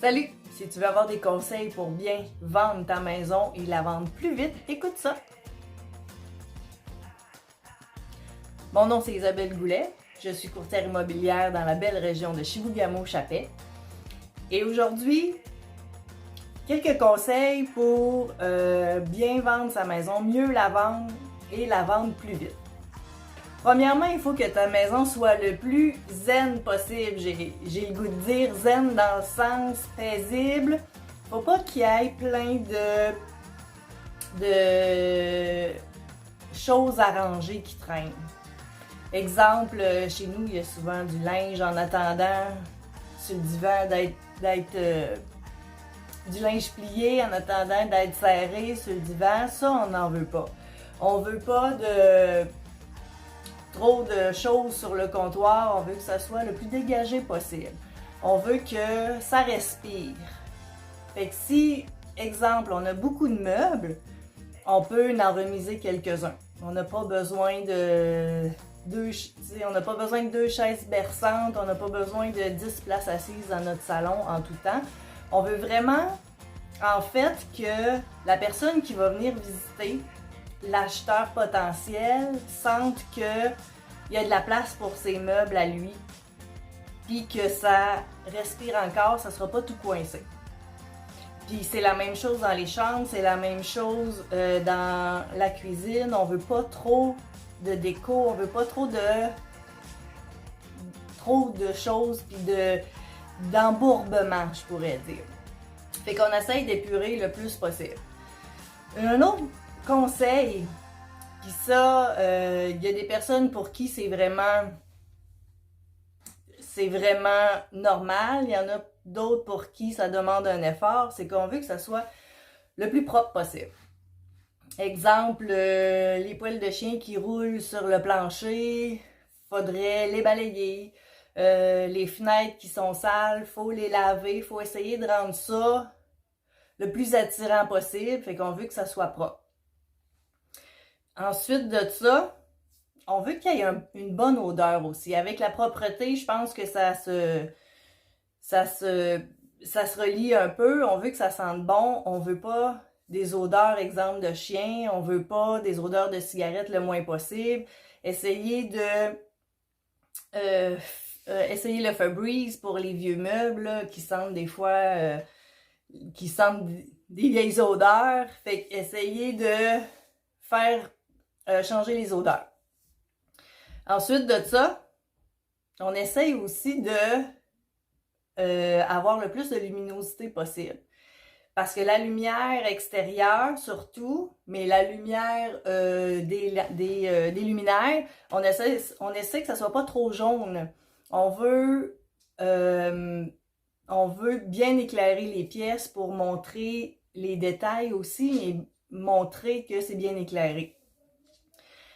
Salut! Si tu veux avoir des conseils pour bien vendre ta maison et la vendre plus vite, écoute ça! Mon nom c'est Isabelle Goulet, je suis courtière immobilière dans la belle région de Chibougamau-Chappais. Et aujourd'hui, quelques conseils pour bien vendre sa maison, mieux la vendre et la vendre plus vite. Premièrement, il faut que ta maison soit le plus zen possible. J'ai le goût de dire zen dans le sens paisible. Faut pas qu'il y ait plein de choses arrangées qui traînent. Exemple, chez nous, il y a souvent du linge en attendant sur le divan d'être du linge plié en attendant d'être serré sur le divan. Ça, on n'en veut pas. On veut pas de trop de choses sur le comptoir, on veut que ça soit le plus dégagé possible. On veut que ça respire. Fait que si, exemple, on a beaucoup de meubles, on peut en remiser quelques-uns. On n'a pas besoin de deux chaises berçantes, on n'a pas besoin de 10 places assises dans notre salon en tout temps. On veut vraiment, en fait, que la personne qui va venir visiter, l'acheteur potentiel, sente qu'il y a de la place pour ses meubles à lui, puis que ça respire encore, ça sera pas tout coincé. Puis c'est la même chose dans les chambres, c'est la même chose dans la cuisine. On veut pas trop de déco, on veut pas trop de choses, puis d'embourbement, je pourrais dire. Fait qu'on essaye d'épurer le plus possible. Un autre conseil, puis ça, il y a des personnes pour qui c'est vraiment normal, il y en a d'autres pour qui ça demande un effort, c'est qu'on veut que ça soit le plus propre possible. Exemple, les poils de chien qui roulent sur le plancher, faudrait les balayer. Les fenêtres qui sont sales, faut les laver, faut essayer de rendre ça le plus attirant possible, fait qu'on veut que ça soit propre. Ensuite de ça, on veut qu'il y ait une bonne odeur aussi. Avec la propreté, je pense que ça se relie un peu. On veut que ça sente bon. On veut pas des odeurs, exemple, de chien. On veut pas des odeurs de cigarettes le moins possible. Essayez le Febreze pour les vieux meubles là, qui sentent des fois qui sentent des vieilles odeurs. Fait qu'essayez de faire changer les odeurs. Ensuite de ça, on essaye aussi de avoir le plus de luminosité possible. Parce que la lumière extérieure, surtout, mais la lumière des luminaires, on essaie que ça soit pas trop jaune. On veut bien éclairer les pièces pour montrer les détails aussi et montrer que c'est bien éclairé.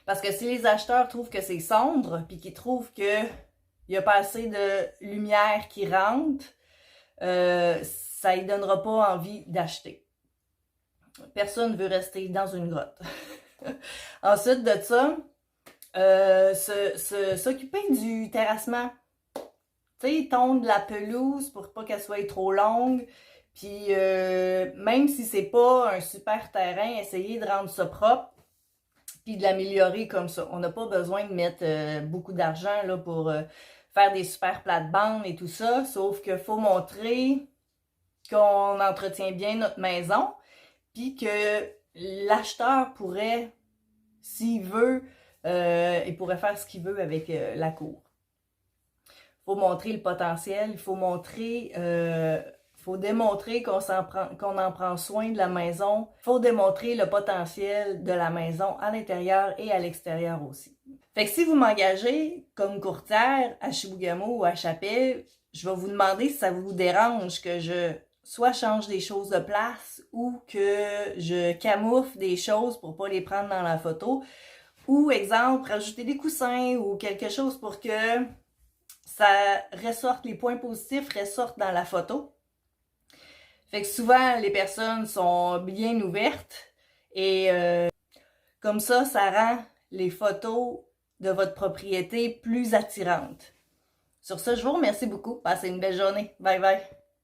Parce que si les acheteurs trouvent que c'est sombre, puis qu'ils trouvent qu'il n'y a pas assez de lumière qui rentre, ça ne lui donnera pas envie d'acheter. Personne ne veut rester dans une grotte. Ensuite de ça, s'occuper du terrassement. Tu sais, tondre la pelouse pour pas qu'elle soit trop longue. Puis même si c'est pas un super terrain, essayer de rendre ça propre. Puis de l'améliorer comme ça. On n'a pas besoin de mettre beaucoup d'argent là pour faire des super plates-bandes et tout ça, sauf qu'il faut montrer qu'on entretient bien notre maison, puis que l'acheteur pourrait, s'il veut, il pourrait faire ce qu'il veut avec la cour. Il faut montrer le potentiel, il faut démontrer qu'on en prend soin de la maison. Il faut démontrer le potentiel de la maison à l'intérieur et à l'extérieur aussi. Fait que si vous m'engagez comme courtière à Chibougamau ou à Chappais, je vais vous demander si ça vous dérange que je soit change des choses de place ou que je camoufle des choses pour pas les prendre dans la photo. Ou, exemple, rajouter des coussins ou quelque chose pour que ça ressorte, les points positifs ressortent dans la photo. Fait que souvent, les personnes sont bien ouvertes et comme ça rend les photos de votre propriété plus attirantes. Sur ce, je vous remercie beaucoup. Passez une belle journée. Bye bye!